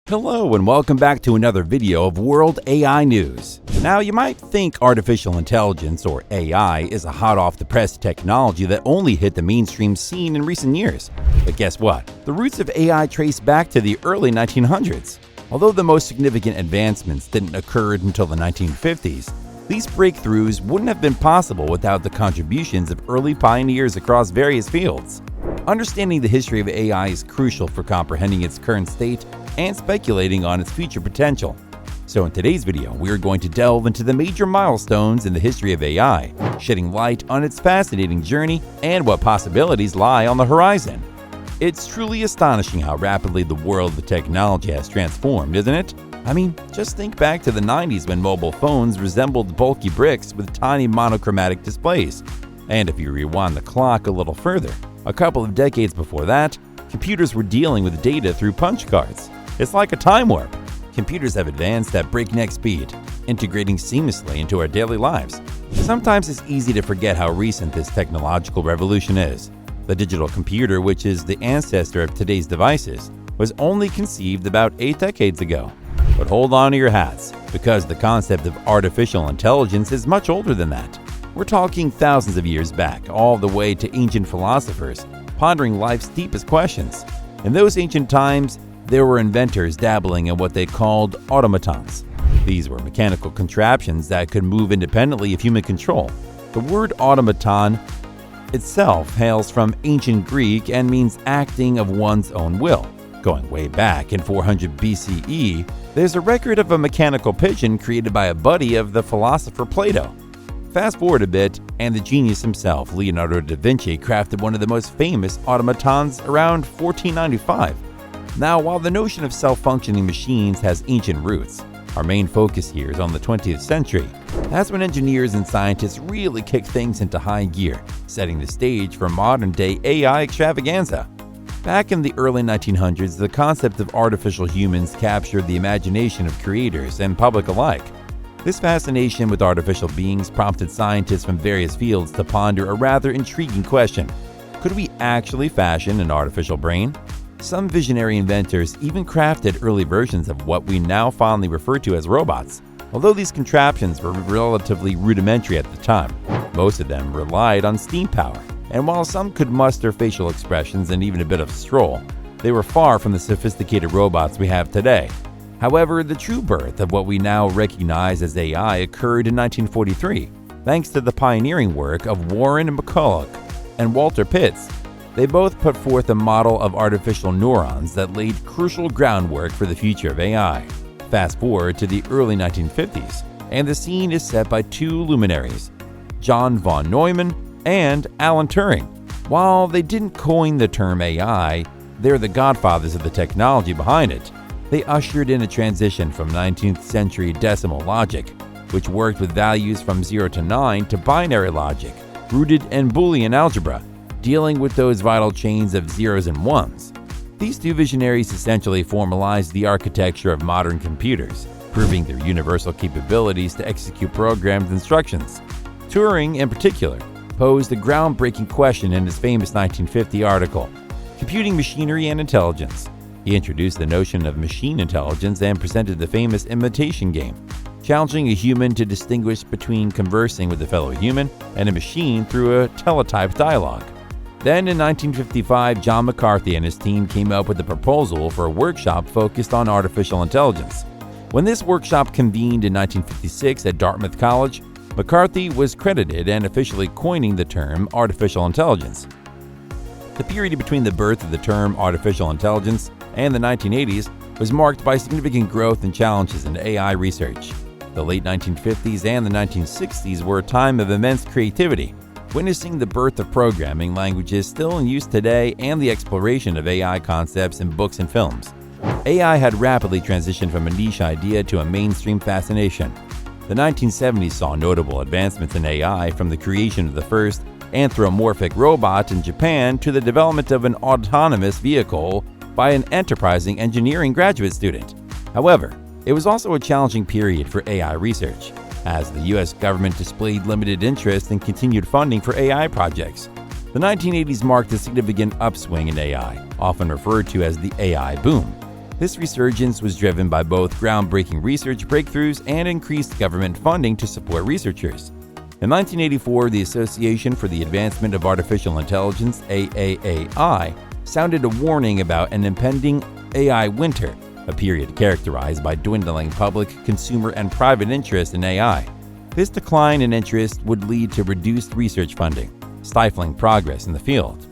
Hello and welcome back to another video of World AI News. Now, you might think artificial intelligence, or AI, is a hot off the press technology that only hit the mainstream scene in recent years. But guess what? The roots of AI trace back to the early 1900s. Although the most significant advancements didn't occur until the 1950s, these breakthroughs wouldn't have been possible without the contributions of early pioneers across various fields. Understanding the history of AI is crucial for comprehending its current state and speculating on its future potential. So in today's video, we are going to delve into the major milestones in the history of AI, shedding light on its fascinating journey and what possibilities lie on the horizon. It's truly astonishing how rapidly the world of technology has transformed, isn't it? I mean, just think back to the 90s when mobile phones resembled bulky bricks with tiny monochromatic displays. And if you rewind the clock a little further, a couple of decades before that, computers were dealing with data through punch cards. It's like a time warp. Computers have advanced at breakneck speed, integrating seamlessly into our daily lives. Sometimes it's easy to forget how recent this technological revolution is. The digital computer, which is the ancestor of today's devices, was only conceived about 8 decades ago. But hold on to your hats, because the concept of artificial intelligence is much older than that. We're talking thousands of years back, all the way to ancient philosophers, pondering life's deepest questions. In those ancient times, there were inventors dabbling in what they called automatons. These were mechanical contraptions that could move independently of human control. The word automaton itself hails from ancient Greek and means acting of one's own will. Going way back in 400 BCE, there's a record of a mechanical pigeon created by a buddy of the philosopher Plato. Fast forward a bit, and the genius himself, Leonardo da Vinci, crafted one of the most famous automatons around 1495. Now, while the notion of self-functioning machines has ancient roots, our main focus here is on the 20th century. That's when engineers and scientists really kicked things into high gear, setting the stage for modern-day AI extravaganza. Back in the early 1900s, the concept of artificial humans captured the imagination of creators and public alike. This fascination with artificial beings prompted scientists from various fields to ponder a rather intriguing question. Could we actually fashion an artificial brain? Some visionary inventors even crafted early versions of what we now fondly refer to as robots. Although these contraptions were relatively rudimentary at the time, most of them relied on steam power. And while some could muster facial expressions and even a bit of stroll, they were far from the sophisticated robots we have today. However, the true birth of what we now recognize as AI occurred in 1943, thanks to the pioneering work of Warren McCulloch and Walter Pitts. They both put forth a model of artificial neurons that laid crucial groundwork for the future of AI. Fast forward to the early 1950s, and the scene is set by two luminaries, John von Neumann and Alan Turing. While they didn't coin the term AI, they're the godfathers of the technology behind it. They ushered in a transition from 19th century decimal logic, which worked with values from 0 to 9, to binary logic, rooted in Boolean algebra, dealing with those vital chains of zeros and ones. These two visionaries essentially formalized the architecture of modern computers, proving their universal capabilities to execute programmed instructions. Turing, in particular, posed a groundbreaking question in his famous 1950 article, Computing Machinery and Intelligence. He introduced the notion of machine intelligence and presented the famous imitation game, challenging a human to distinguish between conversing with a fellow human and a machine through a teletyped dialogue. Then in 1955, John McCarthy and his team came up with a proposal for a workshop focused on artificial intelligence. When this workshop convened in 1956 at Dartmouth College, McCarthy was credited and officially coining the term artificial intelligence. The period between the birth of the term artificial intelligence and the 1980s was marked by significant growth and challenges in AI research. The late 1950s and the 1960s were a time of immense creativity, witnessing the birth of programming languages still in use today and the exploration of AI concepts in books and films. AI had rapidly transitioned from a niche idea to a mainstream fascination. The 1970s saw notable advancements in AI, from the creation of the first anthropomorphic robot in Japan to the development of an autonomous vehicle by an enterprising engineering graduate student. However, it was also a challenging period for AI research, as the U.S. government displayed limited interest and continued funding for AI projects. The 1980s marked a significant upswing in AI, often referred to as the AI boom. This resurgence was driven by both groundbreaking research breakthroughs and increased government funding to support researchers. In 1984, the Association for the Advancement of Artificial Intelligence, AAAI, sounded a warning about an impending AI winter, a period characterized by dwindling public, consumer, and private interest in AI. This decline in interest would lead to reduced research funding, stifling progress in the field.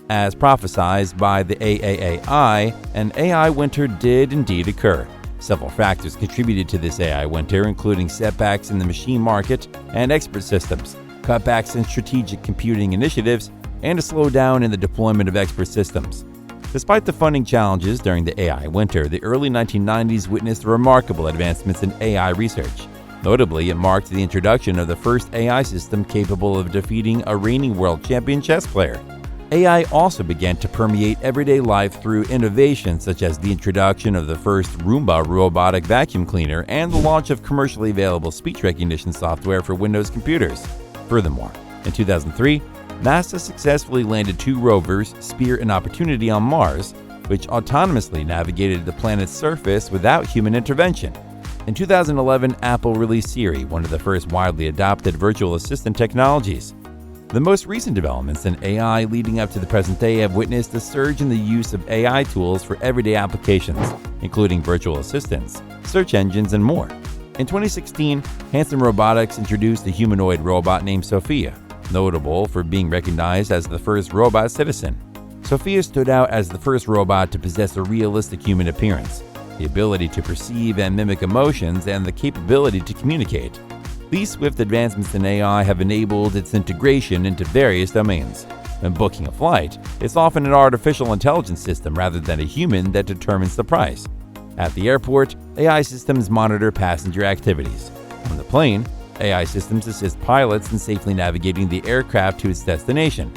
As prophesied by the AAAI, an AI winter did indeed occur. Several factors contributed to this AI winter, including setbacks in the machine market and expert systems, cutbacks in strategic computing initiatives, and a slowdown in the deployment of expert systems. Despite the funding challenges during the AI winter, the early 1990s witnessed remarkable advancements in AI research. Notably, it marked the introduction of the first AI system capable of defeating a reigning world champion chess player. AI also began to permeate everyday life through innovations such as the introduction of the first Roomba robotic vacuum cleaner and the launch of commercially available speech recognition software for Windows computers. Furthermore, in 2003, NASA successfully landed 2 rovers, Spirit and Opportunity, on Mars, which autonomously navigated the planet's surface without human intervention. In 2011, Apple released Siri, one of the first widely adopted virtual assistant technologies. The most recent developments in AI leading up to the present day have witnessed a surge in the use of AI tools for everyday applications, including virtual assistants, search engines, and more. In 2016, Hanson Robotics introduced a humanoid robot named Sophia, notable for being recognized as the first robot citizen. Sophia stood out as the first robot to possess a realistic human appearance, the ability to perceive and mimic emotions, and the capability to communicate. These swift advancements in AI have enabled its integration into various domains. When booking a flight, it's often an artificial intelligence system rather than a human that determines the price. At the airport, AI systems monitor passenger activities. On the plane, AI systems assist pilots in safely navigating the aircraft to its destination.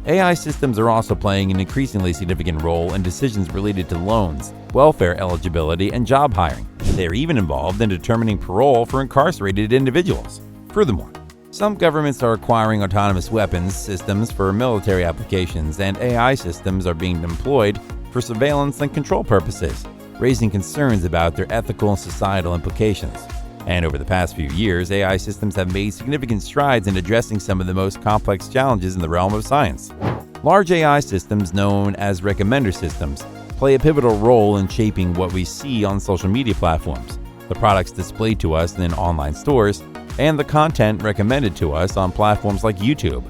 AI systems are also playing an increasingly significant role in decisions related to loans, welfare eligibility, and job hiring. They are even involved in determining parole for incarcerated individuals. Furthermore, some governments are acquiring autonomous weapons systems for military applications, and AI systems are being employed for surveillance and control purposes, raising concerns about their ethical and societal implications. And over the past few years, AI systems have made significant strides in addressing some of the most complex challenges in the realm of science. Large AI systems, known as recommender systems, play a pivotal role in shaping what we see on social media platforms, the products displayed to us in online stores, and the content recommended to us on platforms like YouTube.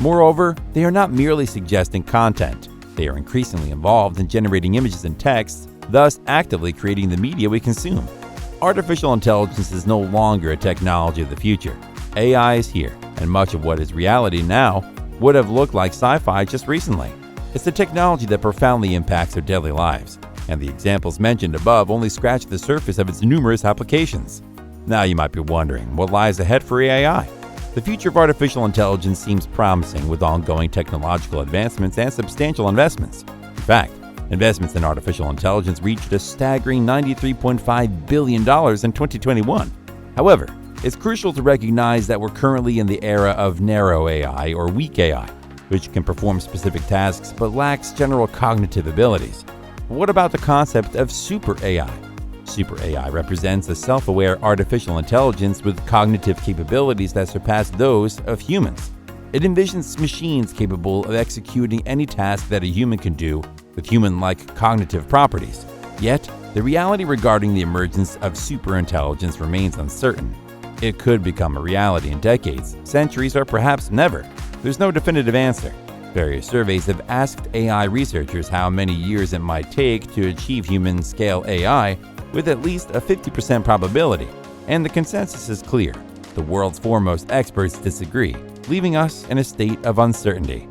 Moreover, they are not merely suggesting content. They are increasingly involved in generating images and texts, thus actively creating the media we consume. Artificial intelligence is no longer a technology of the future. AI is here, and much of what is reality now would have looked like sci-fi just recently. It's a technology that profoundly impacts our daily lives, and the examples mentioned above only scratch the surface of its numerous applications. Now you might be wondering, what lies ahead for AI? The future of artificial intelligence seems promising with ongoing technological advancements and substantial investments. In fact, investments in artificial intelligence reached a staggering $93.5 billion in 2021. However, it's crucial to recognize that we're currently in the era of narrow AI or weak AI, which can perform specific tasks but lacks general cognitive abilities. But what about the concept of super AI? Super AI represents a self-aware artificial intelligence with cognitive capabilities that surpass those of humans. It envisions machines capable of executing any task that a human can do with human-like cognitive properties. Yet, the reality regarding the emergence of superintelligence remains uncertain. It could become a reality in decades, centuries, or perhaps never. There's no definitive answer. Various surveys have asked AI researchers how many years it might take to achieve human-scale AI, with at least a 50% probability, and the consensus is clear. The world's foremost experts disagree, leaving us in a state of uncertainty.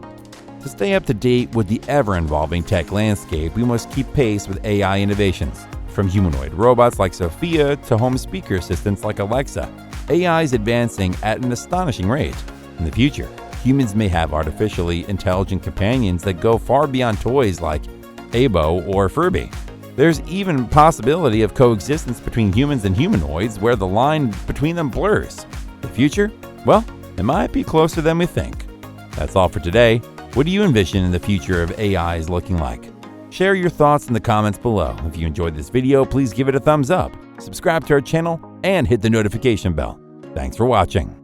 To stay up to date with the ever-evolving tech landscape, we must keep pace with AI innovations. From humanoid robots like Sophia to home speaker assistants like Alexa, AI is advancing at an astonishing rate. In the future, humans may have artificially intelligent companions that go far beyond toys like Abo or Furby. There's even possibility of coexistence between humans and humanoids where the line between them blurs. The future? Well, it might be closer than we think. That's all for today. What do you envision the future of AI is looking like? Share your thoughts in the comments below. If you enjoyed this video, please give it a thumbs up, subscribe to our channel, and hit the notification bell. Thanks for watching.